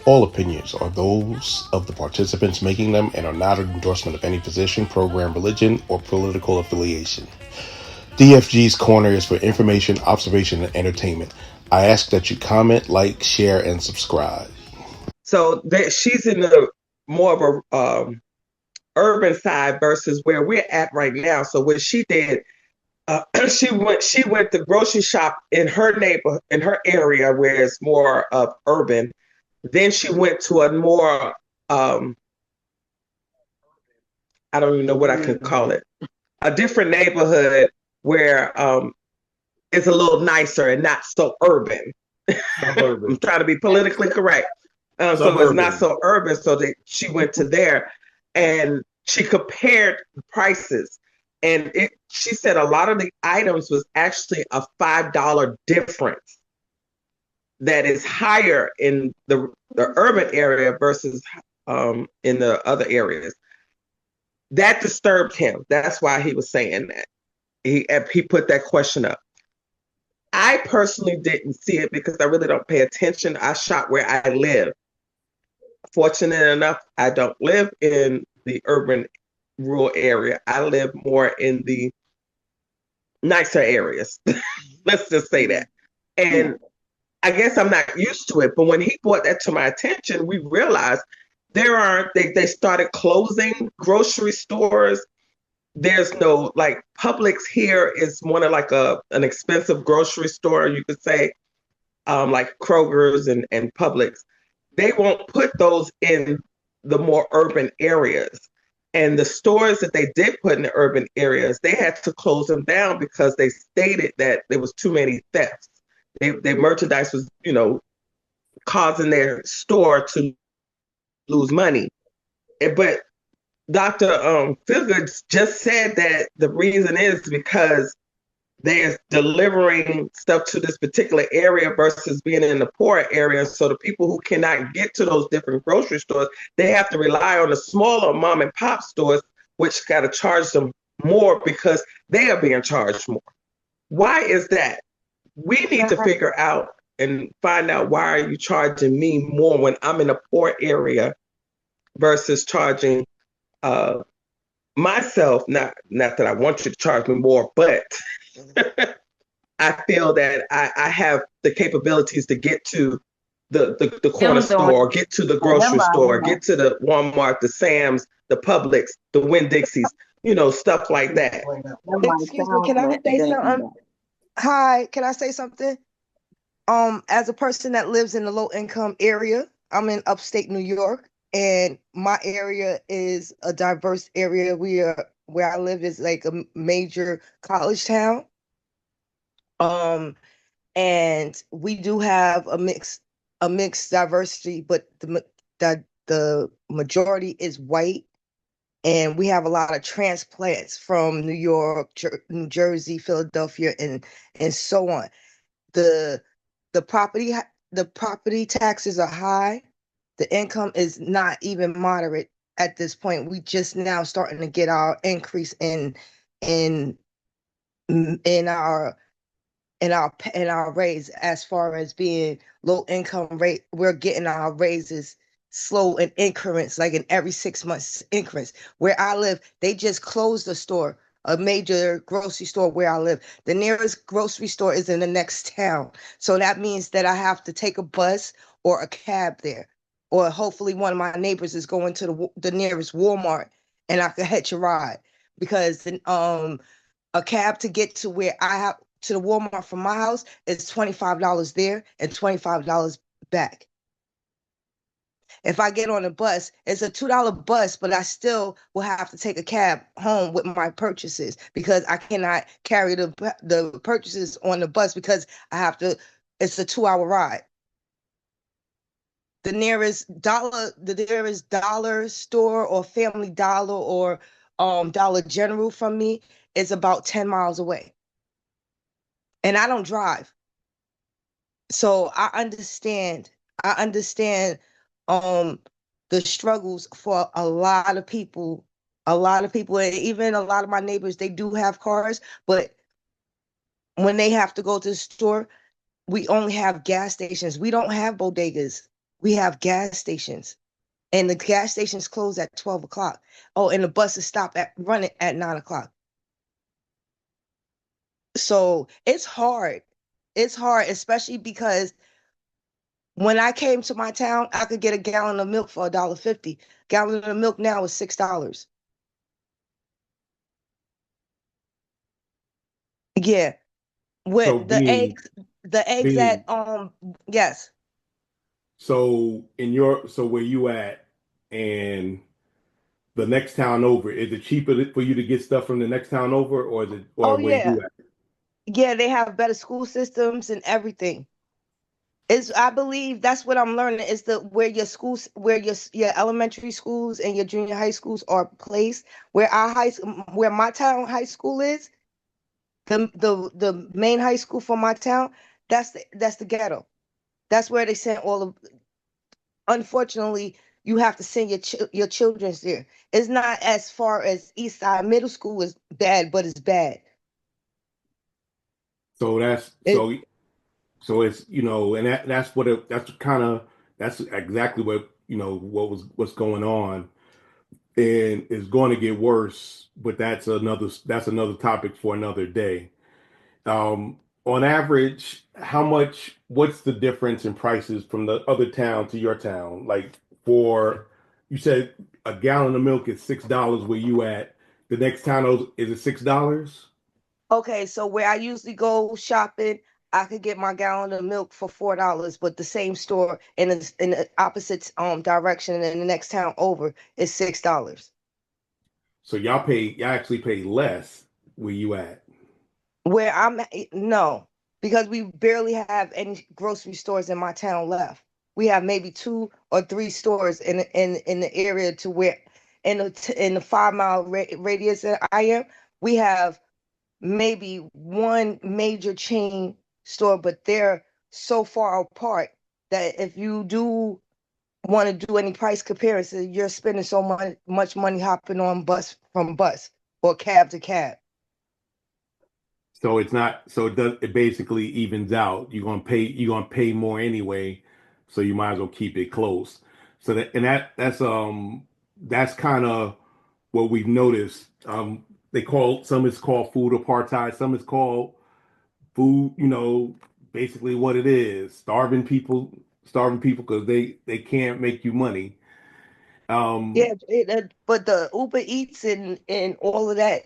All opinions are those of the participants making them and are not an endorsement of any position, program, religion, or political affiliation. DFG's Corner is for information, observation, and entertainment. I ask that you comment, like, share, and subscribe. So that she's in the more of a urban side versus where we're at right now. So what she did, she went to grocery shop in her in her area where it's more of urban. Then she went to a more I don't even know what I can call it, a different neighborhood where it's a little nicer and not so urban. I'm trying to be politically correct. So it's not so urban. So she went to there and she compared the prices. And she said a lot of the items was actually a $5 difference that is higher in the urban area versus in the other areas. That disturbed him. That's why he was saying that. He put that question up. I personally didn't see it because I really don't pay attention. I shop where I live. Fortunate enough, I don't live in the urban rural area. I live more in the nicer areas. Let's just say that. And I guess I'm not used to it. But when he brought that to my attention, we realized they started closing grocery stores. There's no, like, Publix here is more like an expensive grocery store, you could say, like Kroger's and Publix. They won't put those in the more urban areas. And the stores that they did put in the urban areas, they had to close them down because they stated that there was too many thefts. Their merchandise was, causing their store to lose money. But Dr. Philgood just said that the reason is because they're delivering stuff to this particular area versus being in the poor area. So the people who cannot get to those different grocery stores, they have to rely on the smaller mom and pop stores, which got to charge them more because they are being charged more. Why is that? We need to figure out and find out, why are you charging me more when I'm in a poor area versus charging myself, not that I want you to charge me more, but I feel that I have the capabilities to get to the corner store, get to the grocery store, get to the Walmart, the Sam's, the Publix, the Winn-Dixie's, stuff like that. Excuse me, can I say something? Hi, can I say something? As a person that lives in a low income area, I'm in upstate New York, and my area is a diverse area. Where I live is like a major college town. And we do have a mixed diversity, but the majority is white, and we have a lot of transplants from New York, New Jersey, Philadelphia, and so on. The property taxes are high. The income is not even moderate at this point. We just now starting to get our increase in our raise. As far as being low income rate, we're getting our raises slow in increments, like in every 6 months increments. Where I live, they just closed a store, a major grocery store where I live. The nearest grocery store is in the next town. So that means that I have to take a bus or a cab there. Or hopefully one of my neighbors is going to the nearest Walmart and I could hitch a ride. Because a cab to get to where I have to the Walmart from my house is $25 there and $25 back. If I get on a bus, it's a $2 bus, but I still will have to take a cab home with my purchases because I cannot carry the purchases on the bus because it's a 2-hour ride. The nearest dollar store or Family Dollar or Dollar General from me is about 10 miles away. And I don't drive. So I understand the struggles for a lot of people, and even a lot of my neighbors, they do have cars, but when they have to go to the store, we only have gas stations. We don't have bodegas. we have gas stations, and the gas stations close at 12 o'clock. Oh, and the buses stop at running at 9 o'clock. So it's hard. It's hard, especially because when I came to my town, I could get a gallon of milk for $1.50. Gallon of milk now is $6. Yeah. So With the eggs being at yes. so so where you at and the next town over, is it cheaper for you to get stuff from the next town over, or is it, or Oh where you yeah. at? Yeah, they have better school systems and everything. It's, I believe that's what I'm learning is the where your schools, where your elementary schools and your junior high schools are placed. Where where my town high school is, the main high school for my town, that's the ghetto. That's where they send all of. Unfortunately, you have to send your children's there. It's not as far as East Side Middle School is bad, but it's bad. So that's It, so it's, and that's what that's exactly what, what's going on, and it's going to get worse, but that's another topic for another day. On average, what's the difference in prices from the other town to your town? Like, you said a gallon of milk is $6 where you at. The next town, is it $6? okay, so where I usually go shopping, I could get my gallon of milk for $4, but the same store in the opposite direction in the next town over is $6. So y'all actually pay less where you at. Where no, because we barely have any grocery stores in my town left. We have maybe 2 or 3 stores in the area to where in the 5 mile radius that I am. We have maybe one major chain store, but they're so far apart that if you do want to do any price comparison, you're spending so much money hopping on bus from bus or cab to cab. So it's not, so it basically evens out. You're gonna pay more anyway, so you might as well keep it close. So that's kind of what we've noticed. Some is called food apartheid, some is called food, basically what it is, starving people because they can't make you money. Um, Yeah, but the Uber Eats and all of that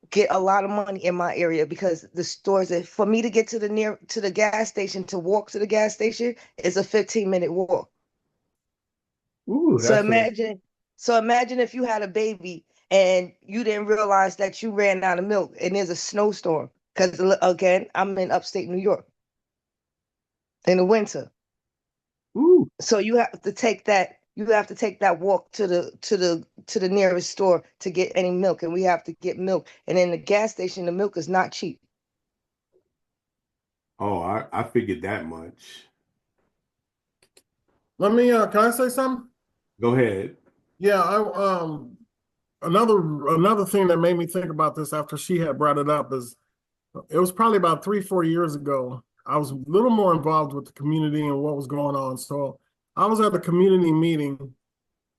get a lot of money in my area because the stores that for me to get to the gas station to walk to the gas station is a 15-minute walk. ooh, So imagine if you had a baby and you didn't realize that you ran out of milk and there's a snowstorm because again, I'm in upstate New York in the winter. ooh. So you have to take that walk to the nearest store to get any milk, and we have to get milk. And in the gas station, the milk is not cheap. Oh, I figured that much. Let me can I say something? Go ahead. Yeah, I another thing that made me think about this after she had brought it up is it was probably about 3-4 years ago. I was a little more involved with the community and what was going on. So I was at a community meeting,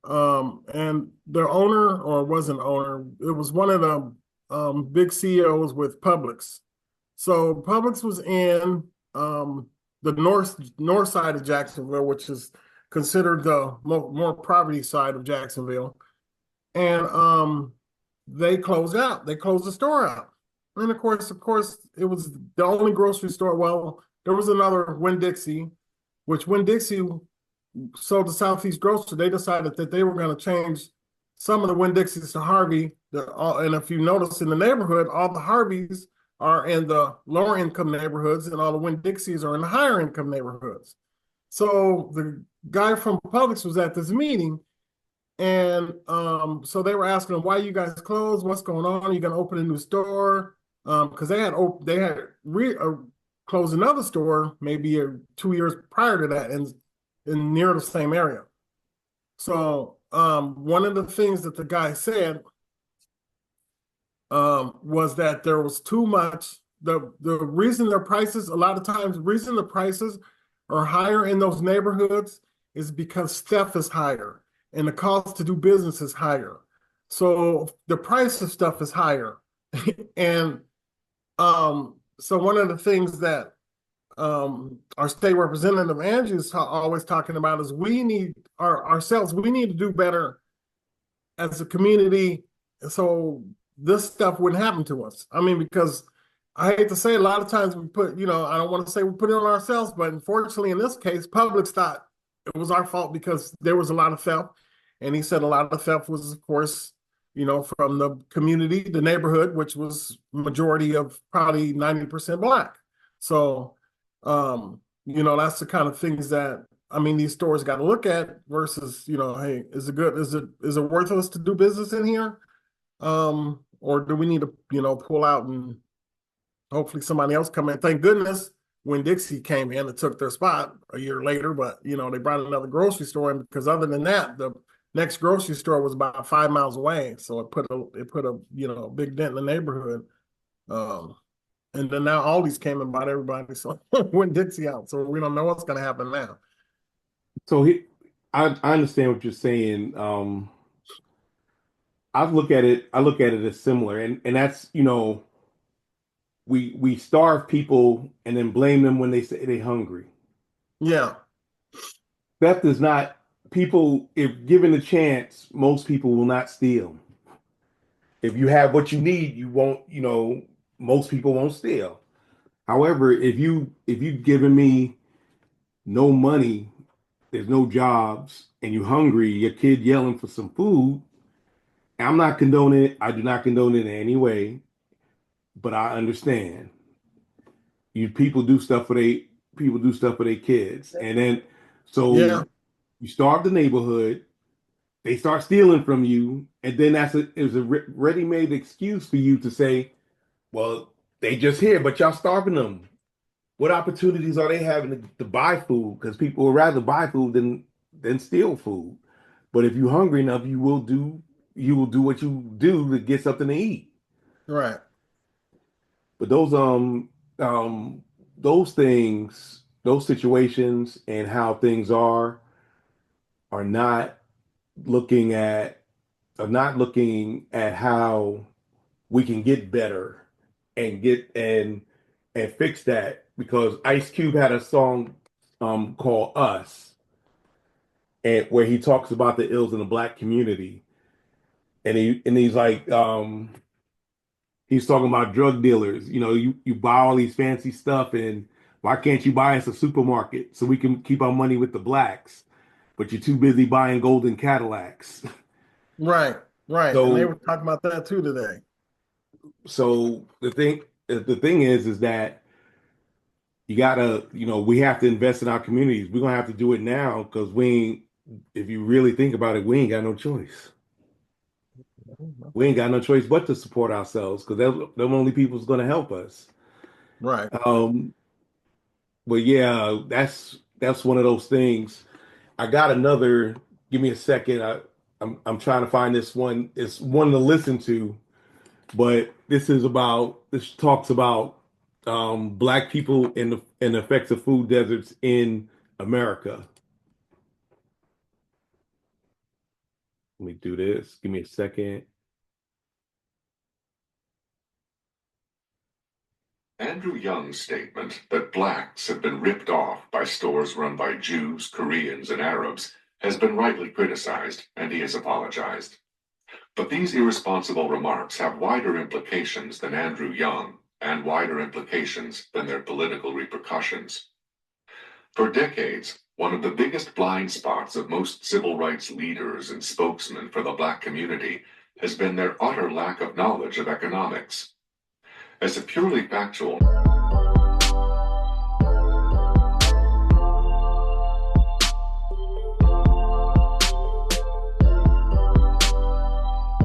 and the owner, or wasn't owner, it was one of the big CEOs with Publix. So Publix was in the north side of Jacksonville, which is considered the more poverty side of Jacksonville, and they closed out. They closed the store out, and of course, it was the only grocery store. Well, there was another Winn-Dixie, which Winn-Dixie sold to Southeast Grocery. They decided that they were going to change some of the Winn-Dixies to Harvey. And if you notice in the neighborhood, all the Harveys are in the lower income neighborhoods, and all the Winn-Dixies are in the higher income neighborhoods. So the guy from Publix was at this meeting, and so they were asking him, "Why you guys closed? What's going on? Are you going to open a new store?" Because they had closed another store maybe 2 years prior to that, in near the same area. So one of the things that the guy said was that there was too much. The reason their prices, a lot of times, the reason the prices are higher in those neighborhoods is because theft is higher and the cost to do business is higher. So the price of stuff is higher. And so one of the things that our state representative Andrew is always talking about is we need we need to do better as a community, so this stuff wouldn't happen to us. I mean, because I hate to say a lot of times we put, I don't want to say we put it on ourselves, but unfortunately in this case, Publix thought it was our fault because there was a lot of theft. And he said a lot of theft was, of course, from the community, the neighborhood, which was majority of probably 90% Black. So, that's the kind of things that, I mean, these stores got to look at versus, hey, is it worth us to do business in here? Or do we need to, pull out and hopefully somebody else come in? Thank goodness Winn-Dixie came in and took their spot a year later, but, they brought another grocery store in because other than that, the next grocery store was about 5 miles away. So it put a big dent in the neighborhood. And then now Aldi's came and bought everybody. So Winn-Dixie out. So we don't know what's going to happen now. So I understand what you're saying. I look at it as similar, and that's, we starve people and then blame them when they say they're hungry. Yeah. Theft is not, people, if given the chance, most people will not steal. If you have what you need, you won't, most people won't steal. However, if you've given me no money, there's no jobs, and you're hungry, your kid yelling for some food, I'm not condoning it. I do not condone it in any way, but I understand. People do stuff for their kids. And then Yeah. you starve the neighborhood, they start stealing from you, and then it's a ready-made excuse for you to say, well, they just here, but y'all starving them. What opportunities are they having to buy food? Because people would rather buy food than steal food. But if you're hungry enough, you will do what you do to get something to eat. Right. But those things, those situations, and how things are not looking at how we can get better and fix that, because Ice Cube had a song called Us, and where he talks about the ills in the Black community, and he's like, he's talking about drug dealers. You buy all these fancy stuff, and why can't you buy us a supermarket so we can keep our money with the Blacks? But you're too busy buying golden Cadillacs. Right. So, and they were talking about that too today. So the thing is that you gotta, we have to invest in our communities. We're gonna have to do it now because if you really think about it, we ain't got no choice. We ain't got no choice but to support ourselves, because them only people's gonna help us. Right. But yeah, that's one of those things. I got another. Give me a second. I'm trying to find this one. It's one to listen to, but this talks about Black people and the effects of food deserts in America. Let me do this. Give me a second. Andrew Young's statement that Blacks have been ripped off by stores run by Jews, Koreans, and Arabs has been rightly criticized, and he has apologized. But these irresponsible remarks have wider implications than Andrew Young, and wider implications than their political repercussions. For decades, one of the biggest blind spots of most civil rights leaders and spokesmen for the Black community has been their utter lack of knowledge of economics. As a purely factual